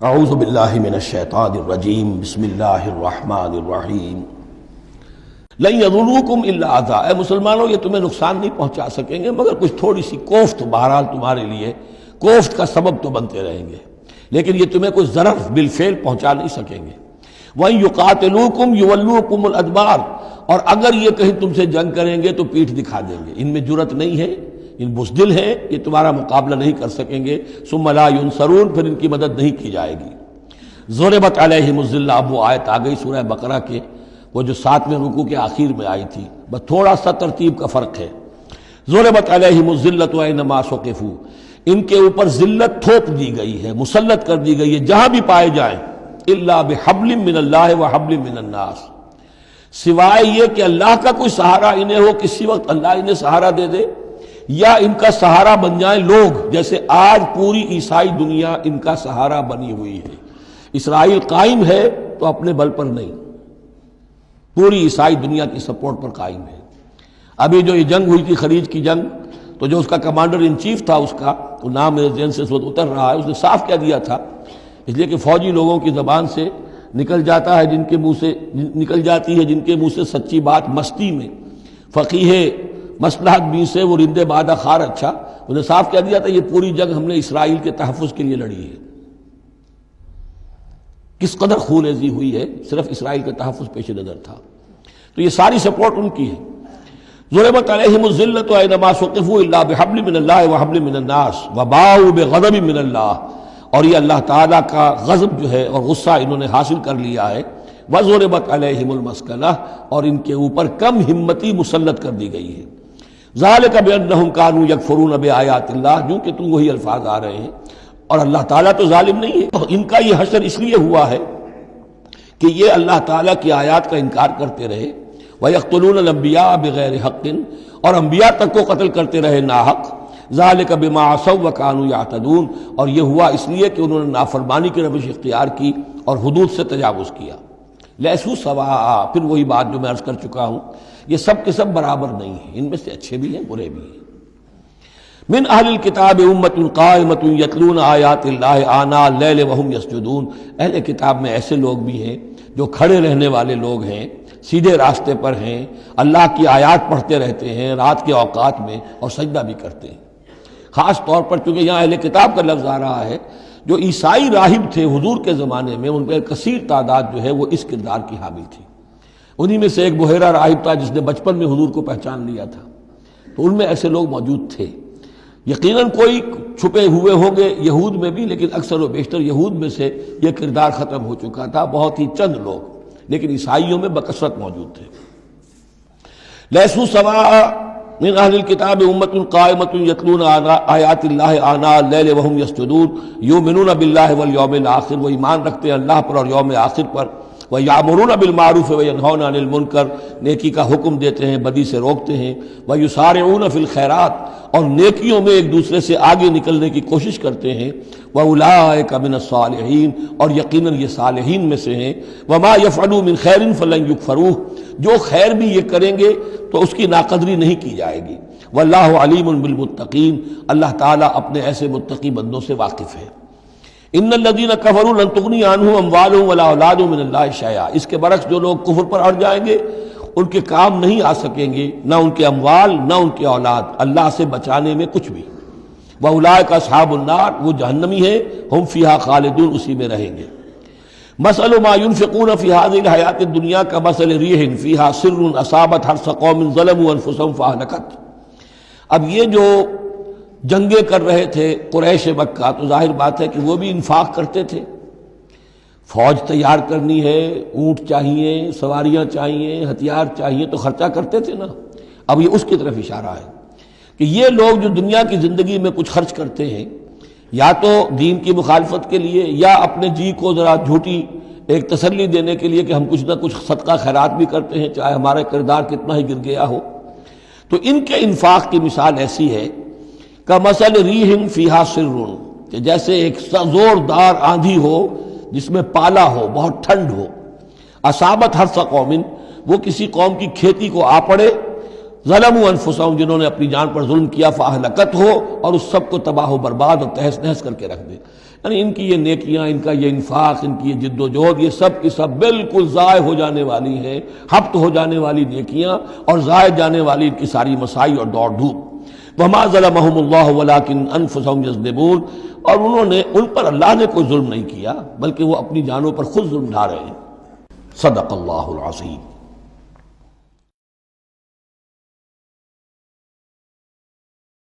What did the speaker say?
اعوذ باللہ من الشیطان الرجیم بسم اللہ الرحمن الرحیم لن یضروکم الا اذی، اے مسلمانوں یہ تمہیں نقصان نہیں پہنچا سکیں گے مگر کچھ تھوڑی سی کوفت، بہرحال تمہارے لیے کوفت کا سبب تو بنتے رہیں گے، لیکن یہ تمہیں کوئی ضرر بالفعل پہنچا نہیں سکیں گے۔ وَإِن يُقَاتِلُوكُمْ يُوَلُّوكُمُ الْأَدْبَارَ، اور اگر یہ کہیں تم سے جنگ کریں گے تو پیٹھ دکھا دیں گے، ان میں جرأت نہیں ہے، ان بزدل ہیں، یہ تمہارا مقابلہ نہیں کر سکیں گے۔ ثم لا ينصرون، پھر ان کی مدد نہیں کی جائے گی۔ ضربت علیہم الذلہ، اب وہ آیت آ گئی سورہ بقرہ کے وہ جو 7ویں رکوع کے آخر میں آئی تھی، بس تھوڑا سا ترتیب کا فرق ہے۔ ضربت علیہم الذلۃ اینما ثقفوا، ان کے اوپر ذلت تھوپ دی گئی ہے، مسلط کر دی گئی ہے جہاں بھی پائے جائیں، الا بحبل من اللہ وحبل من الناس، سوائے یہ کہ اللہ کا کوئی سہارا انہیں ہو، کسی وقت اللہ انہیں سہارا دے دے، یا ان کا سہارا بن جائیں لوگ، جیسے آج پوری عیسائی دنیا ان کا سہارا بنی ہوئی ہے۔ اسرائیل قائم ہے تو اپنے بل پر نہیں، پوری عیسائی دنیا کی سپورٹ پر قائم ہے۔ ابھی جو یہ جنگ ہوئی تھی، خلیج کی جنگ، تو جو اس کا کمانڈر ان چیف تھا، اس کا وہ نام میرے ذہن سے اس وقت اتر رہا ہے، اس نے صاف کہہ دیا تھا، اس لیے کہ فوجی لوگوں کی زبان سے نکل جاتا ہے، جن کے منہ سے نکل جاتی ہے، جن کے منہ سے سچی بات مستی میں، فقیہ مصلحت بھی سے وہ رندے بادہ خار اچھا، انہوں نے صاف کہہ دیا تھا یہ پوری جنگ ہم نے اسرائیل کے تحفظ کے لیے لڑی ہے۔ کس قدر خون ریزی ہوئی ہے، صرف اسرائیل کا تحفظ پیش نظر تھا، تو یہ ساری سپورٹ ان کی ہے۔ ضربت علیہم الذلۃ اینما ثقفوا الا بحبل من اللہ وحبل من الناس وباؤوا بغضب من اللہ، اور یہ اللہ تعالیٰ کا غضب جو ہے اور غصہ انہوں نے حاصل کر لیا ہے۔ وضربت علیہم المسکنہ، اور ان کے اوپر کم ہمتی مسلط کر دی گئی ہے۔ ذالک بانہم کانوا یکفرون بآیات اللہ، جو کہ تم وہی الفاظ آ رہے ہیں، اور اللہ تعالیٰ تو ظالم نہیں ہے، ان کا یہ حشر اس لیے ہوا ہے کہ یہ اللہ تعالیٰ کی آیات کا انکار کرتے رہے۔ وَيَقْتُلُونَ الْأَنْبِيَاءَ بِغَيْرِ حَقٍّ، اور انبیاء تک کو قتل کرتے رہے ناحق۔ ذَلِكَ بِمَا عَصَوْا وَكَانُوا يَعْتَدُونَ، اور یہ ہوا اس لیے کہ انہوں نے نافرمانی کی روش اختیار کی اور حدود سے تجاوز کیا۔ لَيْسُوا سَوَاءً، پھر وہی بات جو میں عرض کر چکا ہوں، یہ سب کے سب برابر نہیں ہیں، ان میں سے اچھے بھی ہیں برے بھی ہیں۔ من اہل الکتاب امۃ قائمۃ یتلون آیات اللہ آناء اللیل وہم یسجدون، اہل کتاب میں ایسے لوگ بھی ہیں جو کھڑے رہنے والے لوگ ہیں، سیدھے راستے پر ہیں، اللہ کی آیات پڑھتے رہتے ہیں رات کے اوقات میں اور سجدہ بھی کرتے ہیں۔ خاص طور پر چونکہ یہاں اہل کتاب کا لفظ آ رہا ہے، جو عیسائی راہب تھے حضور کے زمانے میں، ان پر کثیر تعداد جو ہے وہ اس کردار کی حامل تھی۔ انہی میں سے ایک بحیرہ راہب تھا جس نے بچپن میں حضور کو پہچان لیا تھا، تو ان میں ایسے لوگ موجود تھے۔ یقیناً کوئی چھپے ہوئے ہوں گے یہود میں بھی، لیکن اکثر و بیشتر یہود میں سے یہ کردار ختم ہو چکا تھا، بہت ہی چند لوگ، لیکن عیسائیوں میں بکثرت موجود تھے۔ لیسوا سواء من اہل الکتاب امۃ قائمۃ یتلون آیات اللہ آناء اللیل وہم یسجدون یؤمنون باللہ والیوم الآخر، وہ ایمان رکھتے ہیں اللہ پر اور یوم آخر پر۔ وَيَأْمُرُونَ بِالْمَعْرُوفِ وَيَنْهَوْنَ عَنِ الْمُنْكَرِ، نیکی کا حکم دیتے ہیں، بدی سے روکتے ہیں۔ وَيُسَارِعُونَ فِي الْخَيْرَاتِ، اور نیکیوں میں ایک دوسرے سے آگے نکلنے کی کوشش کرتے ہیں۔ وَأُولَٰئِكَ مِنَ الصَّالِحِينَ، اور یقیناً یہ صالحین میں سے ہیں۔ وَمَا يَفْعَلُوا مِنْ خَيْرٍ فَلَنْ يُكْفَرُوهُ، جو خیر بھی یہ کریں گے تو اس کی ناقدری نہیں کی جائے گی۔ وَاللَّهُ عَلِيمٌ بِالْمُتَّقِينَ، اللہ تعالیٰ اپنے ایسے متقی بندوں سے واقف ہے۔ ان الذین کفروا لن تغنی عنہم اموالہم ولا اولادہم من اللہ شیئا، اس کے برعکس جو لوگ کفر پر اڑ جائیں گے ان کے کام نہیں آ سکیں گے، نہ ان کے اموال نہ ان کے اولاد، اللہ سے بچانے میں کچھ بھی۔ واولئک اصحاب النار، وہ جہنمی ہیں، ہم فیہا خالدون، اسی میں رہیں گے۔ مثل ما ينفقون فی هذه الحیاۃ الدنیا کمثل ریح فیہا سر اصابت حرث قوم ظلموا انفسهم فاہلکت۔ اب یہ جو جنگیں کر رہے تھے قریش مکہ، تو ظاہر بات ہے کہ وہ بھی انفاق کرتے تھے، فوج تیار کرنی ہے، اونٹ چاہیے، سواریاں چاہیے، ہتھیار چاہیے، تو خرچہ کرتے تھے نا۔ اب یہ اس کی طرف اشارہ ہے کہ یہ لوگ جو دنیا کی زندگی میں کچھ خرچ کرتے ہیں، یا تو دین کی مخالفت کے لیے، یا اپنے جی کو ذرا جھوٹی ایک تسلی دینے کے لیے کہ ہم کچھ نہ کچھ صدقہ خیرات بھی کرتے ہیں چاہے ہمارا کردار کتنا ہی گر گیا ہو، تو ان کے انفاق کی مثال ایسی ہے کمثل ریح فیہا سر، کہ جیسے ایک زوردار آندھی ہو جس میں پالا ہو، بہت ٹھنڈ ہو، اصابت حرث قوم، وہ کسی قوم کی کھیتی کو آ پڑے، ظلموا انفسهم، جنہوں نے اپنی جان پر ظلم کیا، فاہلکت ہو، اور اس سب کو تباہ و برباد اور تہس نہس کر کے رکھ دے۔ یعنی ان کی یہ نیکیاں، ان کا یہ انفاق، ان کی یہ جد و جہد، یہ سب کی سب بالکل ضائع ہو جانے والی ہیں، ہبط ہو جانے والی نیکیاں اور ضائع جانے والی ان کی ساری مساعی اور دوڑ دھوپ۔ وما ظلمهم اللہ ولکن انفسهم یظلمون، اور انہوں نے، ان پر اللہ نے کوئی ظلم نہیں کیا بلکہ وہ اپنی جانوں پر خود ظلم ڈھا رہے ہیں۔ صدق اللہ العظیم۔